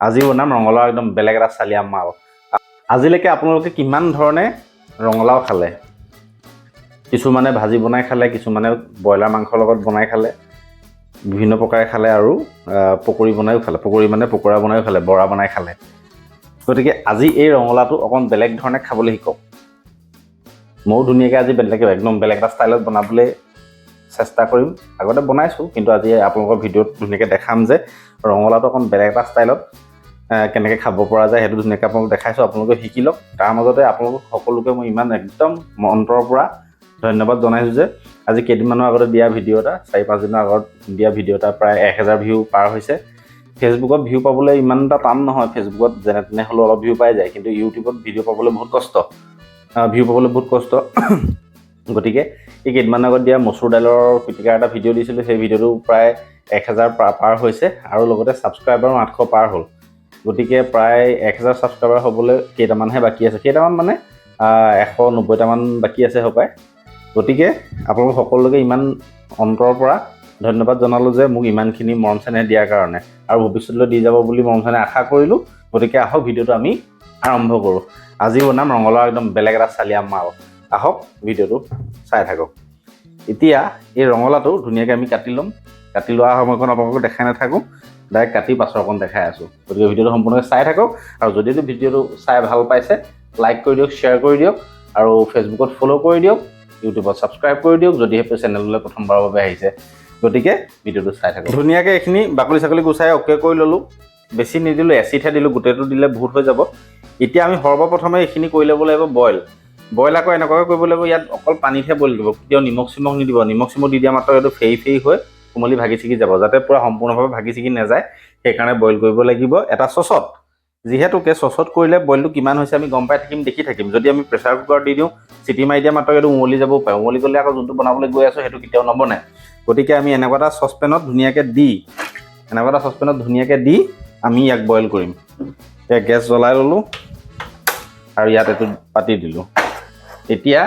আজি বনাম ৰঙালাও একদম বেলেগ এটা চালিয়া মাল। আজিলৈকে আপোনালোকে কিমান ধৰণে ৰঙালাও খালে? কিছুমানে ভাজি বনাই খালে, কিছুমানে ব্ৰইলাৰ মাংসৰ লগত বনাই খালে, বিভিন্ন প্ৰকাৰে খালে আৰু পকৰি বনাইও খালে। পকৰি মানে পকৰা বনাইও খালে, বৰা বনাই খালে। গতিকে আজি এই ৰঙালাওটো অকণ বেলেগ ধৰণে খাবলৈ শিকক। ময়ো ধুনীয়াকৈ আজি একদম বেলেগ এটা ষ্টাইলত বনাবলৈ চেষ্টা কৰিম। আগতে বনাইছোঁ, কিন্তু আজি আপোনালোকৰ ভিডিঅ'ত ধুনীয়াকৈ দেখাম যে ৰঙালাওটো অকণ বেলেগ এটা ষ্টাইলত কেনেকৈ খাব পৰা যায়, সেইটো ধুনীয়াকৈ আপোনালোকক দেখাইছোঁ। আপোনালোকে শিকি লওক। তাৰ মাজতে আপোনালোক সকলোকে মই ইমান একদম অন্তৰৰ পৰা ধন্যবাদ জনাইছোঁ যে আজি কেইদিনমানৰ আগতে দিয়া ভিডিঅ' এটা, 4-5 দিনৰ আগত দিয়া ভিডিঅ' এটা প্ৰায় 1000 ভিউ পাৰ হৈছে। ফেচবুকত ভিউ পাবলৈ ইমান এটা টান নহয়। ফেচবুকত যেনে তেনে হ'লেও অলপ ভিউ পাই যায়, কিন্তু ইউটিউবত ভিডিঅ' পাবলৈ বহুত কষ্ট, গতিকে এই কেইদিনমানৰ আগত দিয়া মচুৰ দাইলৰ পিটিকাৰ এটা ভিডিঅ' দিছিলোঁ। সেই ভিডিঅ'টো প্ৰায় 1000 পাৰ হৈছে আৰু লগতে ছাবস্ক্ৰাইবাৰো 800 পাৰ হ'ল। গতিকে প্ৰায় 1000 ছাবস্ক্ৰাইবাৰ হ'বলৈ কেইটামানহে বাকী আছে। কেইটামান মানে 190টামান বাকী আছে হপায়। গতিকে আপোনালোক সকলোকে ইমান অন্তৰৰ পৰা ধন্যবাদ জনালোঁ যে মোক ইমানখিনি মৰম চেনেহ দিয়াৰ কাৰণে, আৰু ভৱিষ্যতলৈ দি যাব বুলি মৰম চেনেহ আশা কৰিলোঁ। গতিকে আহক ভিডিঅ'টো আমি আৰম্ভ কৰোঁ। আজি বনাম ৰঙালাও একদম বেলেগ এটা চালিয়া মাল। আহক ভিডিঅ'টো চাই থাকক। এতিয়া এই ৰঙালাওটো ধুনীয়াকৈ আমি কাটি ল'ম। কাটি লোৱা সময়কণ আপোনালোকক দেখাই নাথাকোঁ, ডাইৰেক্ট কাটি পাছৰকণ দেখাই আছোঁ। গতিকে ভিডিঅ'টো সম্পূৰ্ণকৈ চাই থাকক। আৰু যদি ভিডিঅ'টো চাই ভাল পাইছে, লাইক কৰি দিয়ক, শ্বেয়াৰ কৰি দিয়ক, আৰু ফেচবুকত ফ'ল' কৰি দিয়ক, ইউটিউবত ছাবস্ক্ৰাইব কৰি দিয়ক যদিহে চেনেললৈ প্ৰথমবাৰৰ বাবে আহিছে। গতিকে ভিডিঅ'টো চাই থাকক। ধুনীয়াকৈ এইখিনি বাকলি চাকলি গুচাই অ'কে কৰি ল'লোঁ। বেছি নিদিলোঁ, এচিডহে দিলোঁ, গোটেইটো দিলে বহুত হৈ যাব। এতিয়া আমি সৰ্বপ্ৰথমে এইখিনি কৰি ল'ব লাগিব বইল আকৌ এনেকুৱাকৈ কৰিব লাগিব। ইয়াত অকল পানীতহে বইল দিব, কেতিয়াও নিমখ চিমখ নিদিব। নিমখ চিমখ দি দিয়া মাত্ৰ এইটো ফেৰি হৈ কোমলি ভাগি ছিগি যাব। যাতে পূৰা সম্পূৰ্ণভাৱে ভাগি ছিগি নাযায়, সেইকাৰণে বইল কৰিব লাগিব এটা চচত। যিহেতুকে চচত কৰিলে বইলটো কিমান হৈছে আমি গম পাই থাকিম, দেখি থাকিম। যদি আমি প্ৰেছাৰ কুকাৰত দি দিওঁ, চিটি মাৰি দিয়া মাত্ৰ এইটো উমলি যাবও পাৰে। উমলি গ'লে আকৌ যোনটো বনাবলৈ গৈ আছোঁ সেইটো কেতিয়াও নবনে। গতিকে আমি এনেকুৱা এটা চচপেনত ধুনীয়াকৈ দি আমি ইয়াক বইল কৰিম। এতিয়া গেছ জ্বলাই ল'লোঁ আৰু ইয়াত এইটো পাতি দিলোঁ। এতিয়া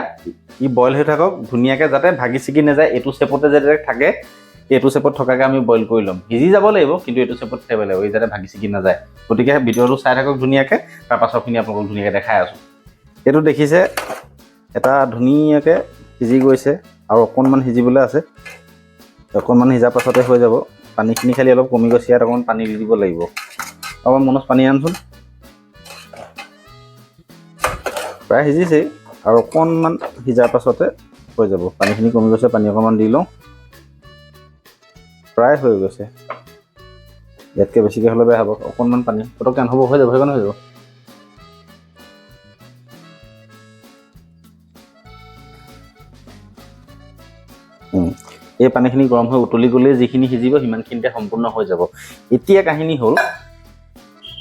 ই বইল হৈ থাকক ধুনীয়াকৈ, যাতে ভাগি ছিগি নাযায়। এইটো শেপতে যাতে থাকে, এইটো শেপত থকাকৈ আমি বইল কৰি ল'ম। সিজি যাব লাগিব, কিন্তু এইটো শেপত থাকিব লাগিব, ই যাতে ভাগি ছিগি নাযায়। গতিকে ভিডিঅ'টো চাই থাকক ধুনীয়াকৈ। তাৰ পাছৰখিনি আপোনালোকক ধুনীয়াকৈ দেখাই আছোঁ। এইটো দেখিছে এটা ধুনীয়াকৈ সিজি গৈছে, আৰু অকণমান সিজিবলৈ আছে। অকণমান সিজাৰ পাছতে হৈ যাব। পানীখিনি খালি অলপ কমি গৈছে, ইয়াত অকণমান পানী দি দিব লাগিব। অকণমান মনোজ পানী আনচোন। প্ৰায় সিজিছেই, আৰু অকণমান সিজাৰ পাছতে হৈ যাব। পানীখিনি কমি গৈছে, পানী অকণমান দি লওঁ। প্ৰায় হৈ গৈছে, ইয়াতকৈ বেছিকৈ হ'লে বেয়া হ'ব। অকণমান পানী পটককৈ নহ'ব, হৈ যাব, সেইকাৰণে হৈ যাব। এই পানীখিনি গৰম হৈ উতলি গ'লেই যিখিনি সিজিব সিমানখিনিতে সম্পূৰ্ণ হৈ যাব। এতিয়া কাহিনী হ'ল,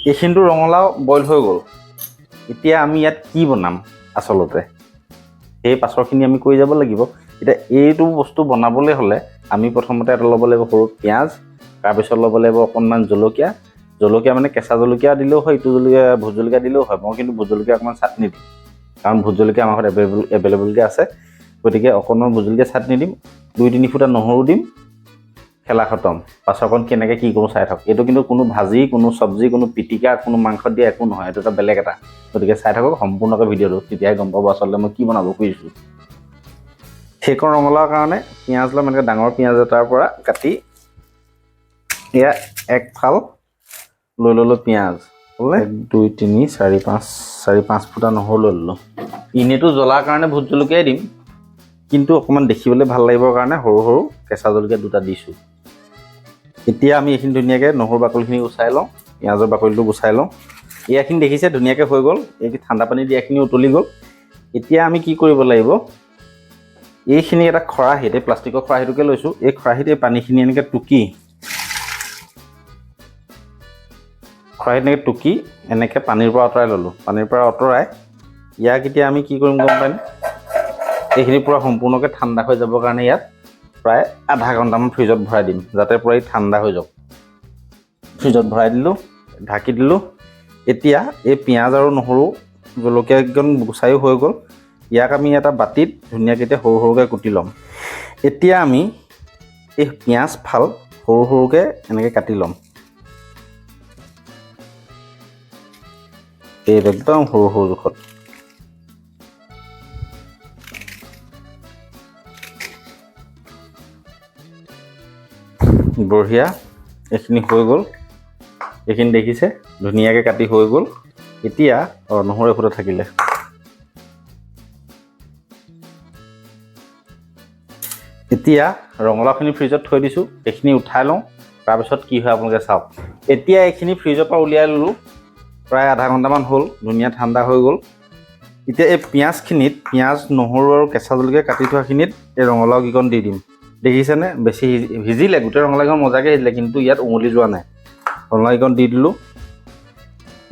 এইখিনিতো ৰঙালাও বইল হৈ গ'ল। এতিয়া আমি ইয়াত কি বনাম আচলতে, সেই পাছৰখিনি আমি কৰি যাব লাগিব। এতিয়া এইটো বস্তু বনাবলৈ হ'লে আমি প্ৰথমতে এটা ল'ব লাগিব সৰু পিঁয়াজ, তাৰপিছত ল'ব লাগিব অকণমান জলকীয়া মানে কেঁচা জলকীয়া দিলেও হয়, ইটো জলকীয়া ভোট জলকীয়া দিলেও হয়। মই কিন্তু ভোট জলকীয়া অকণমান চাটনি দিম, কাৰণ ভোট জলকীয়া আমাৰ ঘৰত এভেইলেবলকৈ আছে। গতিকে অকণমান ভোট জলকীয়া চাটনি দিম, 2-3 ফুটা নহৰু দিম, খেলা খতম। পাছৰকণ কেনেকৈ কি কৰোঁ চাই থাকক। এইটো কিন্তু কোনো ভাজি, কোনো চব্জি, কোনো পিটিকা, কোনো মাংসত দিয়া একো নহয়, এইটো এটা বেলেগ এটা। গতিকে চাই থাকক সম্পূৰ্ণকৈ ভিডিঅ'টো, তেতিয়াহে গম পাব আচলতে মই কি বনাব খুজিছোঁ। সেইকণ ৰঙালাওৰ কাৰণে পিঁয়াজ ল'ম। এনেকৈ ডাঙৰ পিঁয়াজ এটাৰ পৰা কাটি এয়া একফাল লৈ ল'লোঁ পিঁয়াজ। 1, 2, 3, 4, 5 ফুটা নহৰু লৈ ল'লোঁ। এনেইতো জ্বলাৰ কাৰণে ভোট জলকীয়াই দিম, কিন্তু অকণমান দেখিবলৈ ভাল লাগিবৰ কাৰণে সৰু সৰু কেঁচা জলকীয়া 2টা দিছোঁ। এতিয়া আমি এইখিনি ধুনীয়াকৈ নহৰু বাকলিখিনি গুচাই লওঁ, পিঁয়াজৰ বাকলিটো গুচাই লওঁ। এয়াখিনি দেখিছে ধুনীয়াকৈ হৈ গ'ল। এই ঠাণ্ডা পানী দিয়াখিনি উতলি গ'ল। এতিয়া আমি কি কৰিব লাগিব, এইখিনি এটা খৰাহিত, এই প্লাষ্টিকৰ খৰাহিটোকে লৈছোঁ, এই খৰাহিত এই পানীখিনি এনেকৈ টুকি এনেকৈ পানীৰ পৰা আঁতৰাই ল'লোঁ। পানীৰ পৰা আঁতৰাই ইয়াক এতিয়া আমি কি কৰিম গম পাইনে, এইখিনি পূৰা সম্পূৰ্ণকৈ ঠাণ্ডা হৈ যাবৰ কাৰণে ইয়াত প্ৰায় আধা ঘণ্টামান ফ্ৰিজত ভৰাই দিম, যাতে পূৰা ঠাণ্ডা হৈ যাওক। ফ্ৰিজত ভৰাই দিলোঁ, ঢাকি দিলোঁ। এতিয়া এই পিঁয়াজ আৰু নহৰু জলকীয়াকণ গুচাইও হৈ গ'ল। ইয়াক আমি এটা বাতিত ধুনীয়াকৈ এতিয়া সৰু সৰুকৈ কুটি ল'ম। এতিয়া আমি এই পিঁয়াজ ফাল সৰু সৰুকৈ এনেকৈ কাটি ল'ম। এই একদম সৰু সৰু জোখত বঢ়িয়া এইখিনি হৈ গ'ল এইখিনি দেখিছে ধুনীয়াকৈ কাটি হৈ গ'ল এতিয়া নহৰু এফুটা থাকিলে এতিয়া ৰঙালাওখিনি ফ্ৰিজত থৈ দিছোঁ এইখিনি উঠাই লওঁ তাৰপিছত কি হয় আপোনালোকে চাওক এতিয়া এইখিনি ফ্ৰিজৰ পৰা উলিয়াই ল'লোঁ প্ৰায় আধা ঘণ্টামান হ'ল ধুনীয়া ঠাণ্ডা হৈ গ'ল এতিয়া এই পিঁয়াজখিনিত পিঁয়াজ নহৰু আৰু কেঁচা জলকীয়া কাটি থোৱাখিনিত এই ৰঙালাও কিকণ দি দিম দেখিছেনে বেছি সিজিলে গোটেই ৰঙালাওকণ মজাকৈ সিজিলে কিন্তু ইয়াত উমলি যোৱা নাই ৰঙালাও কিকণ দি দিলোঁ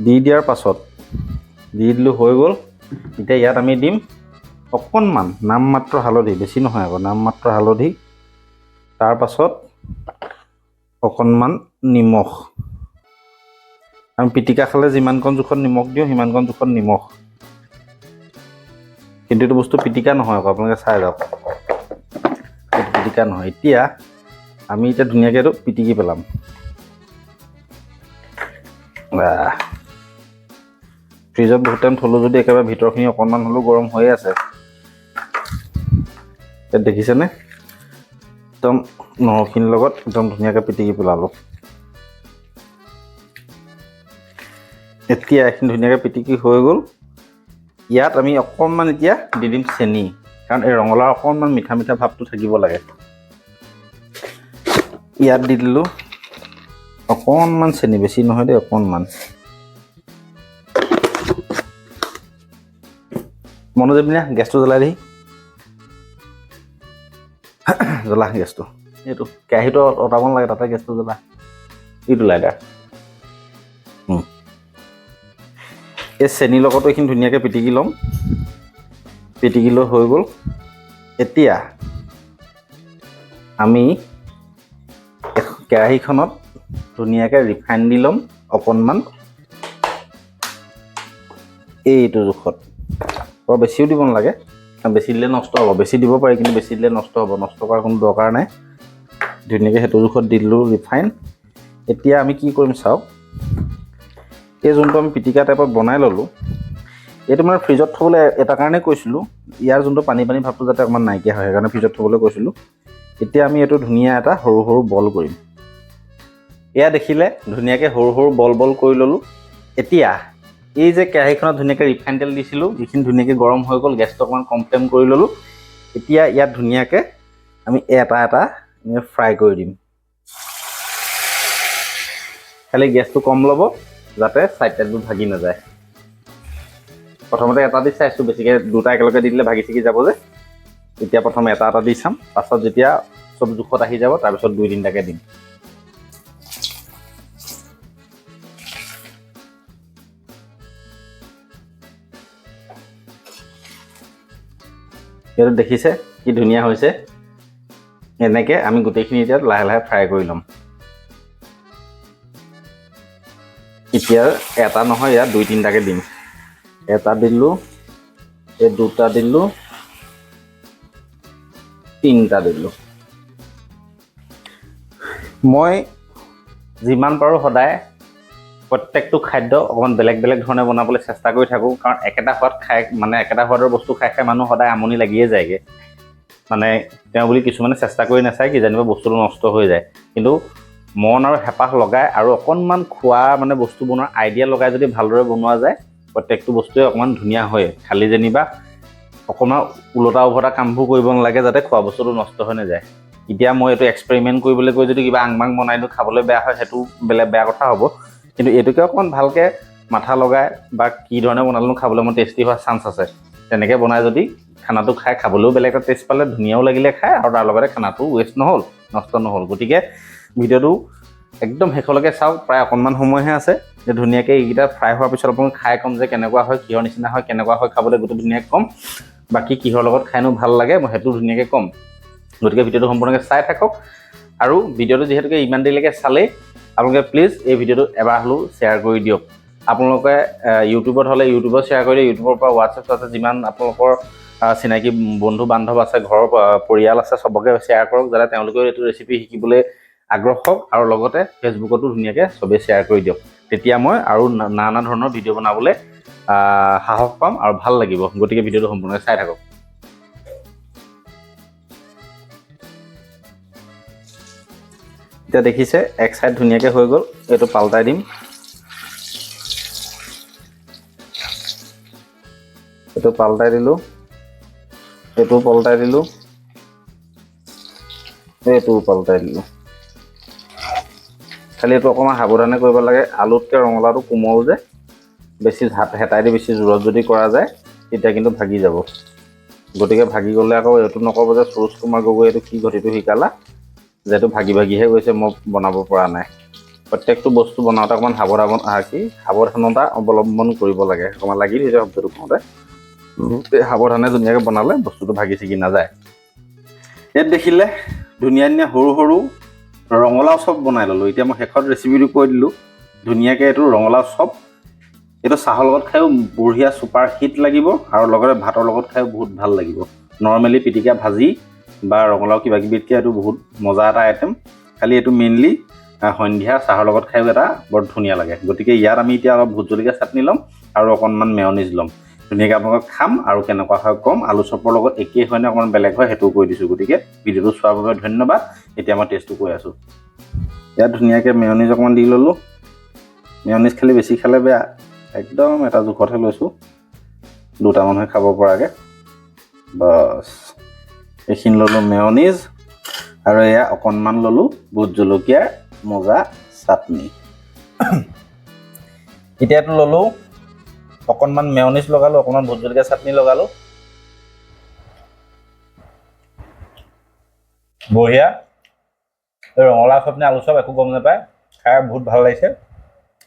দি দিয়াৰ পাছত দি দিলোঁ হৈ গ'ল এতিয়া ইয়াত আমি দিম অকণমান নামমাত্ৰ হালধি বেছি নহয় আকৌ নামমাত্ৰ হালধি তাৰপাছত অকণমান নিমখ আমি পিটিকা খালে যিমানকণ জোখত নিমখ দিওঁ সিমানকণ জোখত নিমখ কিন্তু এইটো বস্তু পিটিকা নহয় আকৌ আপোনালোকে চাই যাওক এইটো পিটিকা নহয় এতিয়া আমি এতিয়া ধুনীয়াকৈ এইটো পিটিকি পেলাম ফ্ৰিজত বহুত টাইম থ'লোঁ যদি একেবাৰে ভিতৰখিনি অকণমান হ'লেও গৰম হৈয়ে আছে ইয়াত দেখিছেনে একদম নহৰুখিনিৰ লগত একদম ধুনীয়াকৈ পিটিকি পেলালোঁ এতিয়া এইখিনি ধুনীয়াকৈ পিটিকি হৈ গ'ল ইয়াত আমি অকণমান এতিয়া দি দিম চেনি কাৰণ এই ৰঙালাও অকণমান মিঠা মিঠা ভাৱটো থাকিব লাগে ইয়াত দি দিলোঁ অকণমান চেনি বেছি নহয় দেই অকণমান মনোযোগ দিনা গেছটো জ্বলাই দি জ্বলা গেছটো এইটো কেৰাহীটো অঁতাব নালাগে তাতে গেছটো জ্বলা এইটো লাইটাৰ এই চেনিৰ লগতো এইখিনি ধুনীয়াকৈ পিটিকি ল'ম পিটিকি লৈ হৈ গ'ল এতিয়া আমি কেৰাহীখনত ধুনীয়াকৈ ৰিফাইন দি ল'ম অকণমান এইটো জোখত বৰ বেছিও দিব নালাগে বেছি দিলে নষ্ট হ'ব বেছি দিব পাৰি কিন্তু বেছি দিলে নষ্ট হ'ব নষ্ট কৰাৰ কোনো দৰকাৰ নাই ধুনীয়াকৈ সেইটো জোখত দি দিলোঁ ৰিফাইন এতিয়া আমি কি কৰিম চাওক এই যোনটো আমি পিটিকা টাইপত বনাই ল'লোঁ এইটো মানে ফ্ৰিজত থ'বলৈ এটা কাৰণেই কৈছিলোঁ ইয়াৰ যোনটো পানী পানী ভাৱটো যাতে অকণমান নাইকিয়া হয় সেইকাৰণে ফ্ৰিজত থ'বলৈ কৈছিলোঁ এতিয়া আমি এইটো ধুনীয়া এটা সৰু সৰু বল কৰিম এয়া দেখিলে ধুনীয়াকৈ সৰু সৰু বল বল কৰি ল'লোঁ এতিয়া এই যে কেৰাহীখনত ধুনীয়াকৈ ৰিফাইন তেল দিছিলোঁ এইখিনি ধুনীয়াকৈ গৰম হৈ গ'ল গেছটো অকণমান কম ফ্লেম কৰি ল'লোঁ এতিয়া ইয়াত ধুনীয়াকৈ আমি এটা এটা ফ্ৰাই কৰি দিম খালি গেছটো কম ল'ব যাতে ছাইড টাইডবোৰ ভাগি নাযায় প্ৰথমতে এটা দি চাইছোঁ বেছিকৈ দুটা একেলগে দি দিলে ভাগি ছিগি যাব যে এতিয়া প্ৰথমে এটা এটা দি চাম পাছত যেতিয়া চব জোখত আহি যাব তাৰপিছত 2-3টাকৈ দিম এইটো দেখিছে কি ধুনীয়া হৈছে এনেকৈ আমি গোটেইখিনি এতিয়া লাহে লাহে ফ্ৰাই কৰি ল'ম এতিয়া এটা নহয় ইয়াত 2-3টাকৈ দিম এটা দিলোঁ এই দুটা দিলোঁ 3টা দিলোঁ মই যিমান পাৰোঁ সদায় প্ৰত্যেকটো খাদ্য অকণমান বেলেগ বেলেগ ধৰণে বনাবলৈ চেষ্টা কৰি থাকোঁ কাৰণ একেটা সোৱাদ খাই মানে একেটা সোৱাদৰ বস্তু খাই খাই মানুহ সদায় আমনি লাগিয়ে যায়গৈ মানে তেওঁ বুলি কিছুমানে চেষ্টা কৰি নাচায় কি জানিব বস্তুটো নষ্ট হৈ যায় কিন্তু মন আৰু হেঁপাহ লগাই আৰু অকণমান খোৱা মানে বস্তু বনোৱাৰ আইডিয়া লগাই যদি ভালদৰে বনোৱা যায় প্ৰত্যেকটো বস্তুৱে অকণমান ধুনীয়া হয় খালি যেনিবা অকণমান ওলটা উভতা কামবোৰ কৰিব নালাগে যাতে খোৱা বস্তুটো নষ্ট হৈ নাযায় এতিয়া মই এইটো এক্সপেৰিমেণ্ট কৰিবলৈ কৈ যদি কিবা আংবাং বনাই দিওঁ খাবলৈ বেয়া হয় সেইটো বেয়া কথা হ'ব কিন্তু এইটোকে অকণমান ভালকৈ মাথা লগাই বা কি ধৰণে বনালেনো খাবলৈ মোৰ টেষ্টি হোৱাৰ চান্স আছে তেনেকৈ বনাই যদি খানাটো খাই খাবলৈও বেলেগ এটা টেষ্ট পালে ধুনীয়াও লাগিলে খাই আৰু তাৰ লগতে খানাটো ৱেষ্ট নহ'ল নষ্ট নহ'ল গতিকে ভিডিঅ'টো একদম শেষলৈকে চাওক প্ৰায় অকণমান সময়হে আছে যে ধুনীয়াকৈ এইকেইটা ফ্ৰাই হোৱাৰ পিছত আপোনাক খাই ক'ম যে কেনেকুৱা হয় কিহৰ নিচিনা হয় কেনেকুৱা হয় খাবলৈ গোটেই ধুনীয়াকৈ ক'ম বাকী কিহৰ লগত খাইনো ভাল লাগে মই সেইটো ধুনীয়াকৈ ক'ম গতিকে ভিডিঅ'টো সম্পূৰ্ণকৈ চাই থাকক আৰু ভিডিঅ'টো যিহেতুকে ইমান দেৰিলৈকে চালেই আপোনালোকে প্লিজ এই ভিডিঅ'টো এবাৰ হ'লেও শ্বেয়াৰ কৰি দিয়ক আপোনালোকে ইউটিউবত হ'লে ইউটিউবত শ্বেয়াৰ কৰি দিয়ক ইউটিউবৰ পৰা হোৱাটছএপ যিমান আপোনালোকৰ চিনাকি বন্ধু বান্ধৱ আছে ঘৰৰ পৰিয়াল আছে চবকে শ্বেয়াৰ কৰক যাতে তেওঁলোকেও এইটো ৰেচিপি শিকিবলৈ আগ্ৰহ হওক আৰু লগতে ফেচবুকতো ধুনীয়াকৈ চবেই শ্বেয়াৰ কৰি দিয়ক তেতিয়া মই আৰু নানা ধৰণৰ ভিডিঅ' বনাবলৈ সাহস পাম আৰু ভাল লাগিব। গতিকে ভিডিঅ'টো সম্পূৰ্ণকৈ চাই থাকক। এতিয়া দেখিছে এক চাইড ধুনীয়াকৈ হৈ গ'ল। এইটো পাল্টাই দিম। এইটো পাল্টাই দিলোঁ, এইটো পাল্টাই দিলোঁ, এইটো পাল্টাই দিলোঁ। খালি এইটো অকণমান সাৱধানে কৰিব লাগে। আলুতকৈ ৰঙালাওটো কোমল যে, বেছি হেতাই দি বেছি জোৰত যদি কৰা যায় তেতিয়া কিন্তু ভাগি যাব। গতিকে ভাগি গ'লে আকৌ এইটো নক'ব যে সুৰুজ কুমাৰ গগৈ এইটো কি ঘটিটো শিকালা, যিহেতু ভাগি ভাগিহে গৈছে, মই বনাব পৰা নাই। প্ৰত্যেকটো বস্তু বনাওঁতে অকণমান সাৱধানতা অৱলম্বন কৰিব লাগে। অকণমান লাগি ধৰিছে শব্দটো কওঁতে। সাৱধানে ধুনীয়াকৈ বনালে বস্তুটো ভাগি ছিগি নাযায়। ইয়াত দেখিলে ধুনীয়া ধুনীয়া সৰু সৰু ৰঙালাও চপ বনাই ল'লোঁ। এতিয়া মই শেষত ৰেচিপিটো কৈ দিলোঁ। ধুনীয়াকৈ এইটো ৰঙালাও চপ, এইটো চাহৰ লগত খায়ো বঢ়িয়া ছুপাৰ হিট লাগিব আৰু লগতে ভাতৰ লগত খায়ো বহুত ভাল লাগিব। নৰ্মেলি পিটিকা ভাজি বা ৰঙালাও কিবা কিবিতকৈ এইটো বহুত মজা এটা আইটেম। খালি এইটো মেইনলি সন্ধিয়া চাহৰ লগত খায়ো এটা বৰ ধুনীয়া লাগে। গতিকে ইয়াত আমি এতিয়া অলপ ভোট জলকীয়া চাটনি ল'ম আৰু অকণমান মেয়নিজ ল'ম। ধুনীয়াকৈ আপোনালোকক খাম আৰু কেনেকুৱা হয় ক'ম। আলু চপৰ লগত একেই হয় নে অকণমান বেলেগ হয় সেইটোও কৈ দিছোঁ। গতিকে ভিডিঅ'টো চোৱাৰ বাবে ধন্যবাদ। এতিয়া মই টেষ্টটো কৈ আছোঁ। ইয়াত ধুনীয়াকৈ মেয়নিজ অকণমান দি ল'লোঁ। মেয়নিজ খালি বেছি খালে বেয়া, একদম এটা জোখতহে লৈছোঁ, দুটা মানুহে খাব পৰাকৈ। বাছ এইখিনি ল'লোঁ মেয়নিজ আৰু এয়া অকণমান ল'লোঁ ভোট জলকীয়াৰ মজা চাটনি। এতিয়াতো ল'লোঁ অকণমান মেয়নিজ লগালোঁ, অকণমান ভোট জলকীয়া চাটনি লগালোঁ। বঢ়িয়া। এই ৰঙালাও চাটনি আলু চপ একো গম নাপায়, খাই বহুত ভাল লাগিছে।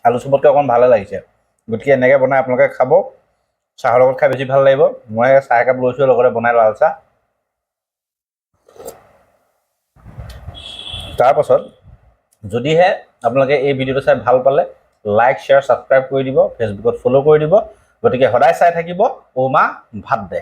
আলু চপতকৈ অকণমান ভালে লাগিছে। গতিকে এনেকৈ বনাই আপোনালোকে খাব, চাহৰ লগত খাই বেছি ভাল লাগিব। মই চাহ একাপ লৈছোঁ, লগতে বনাই লাল চাহ। তাৰপাছত যদিহে আপোনালোকে এই ভিডিঅ'টো চাই ভাল পালে লাইক, শ্বেয়াৰ, ছাবস্ক্ৰাইব কৰি দিব, ফেচবুকত ফ'ল' কৰি দিব। গতিকে সদায় চাই থাকিব ঔ মা ভাত দে।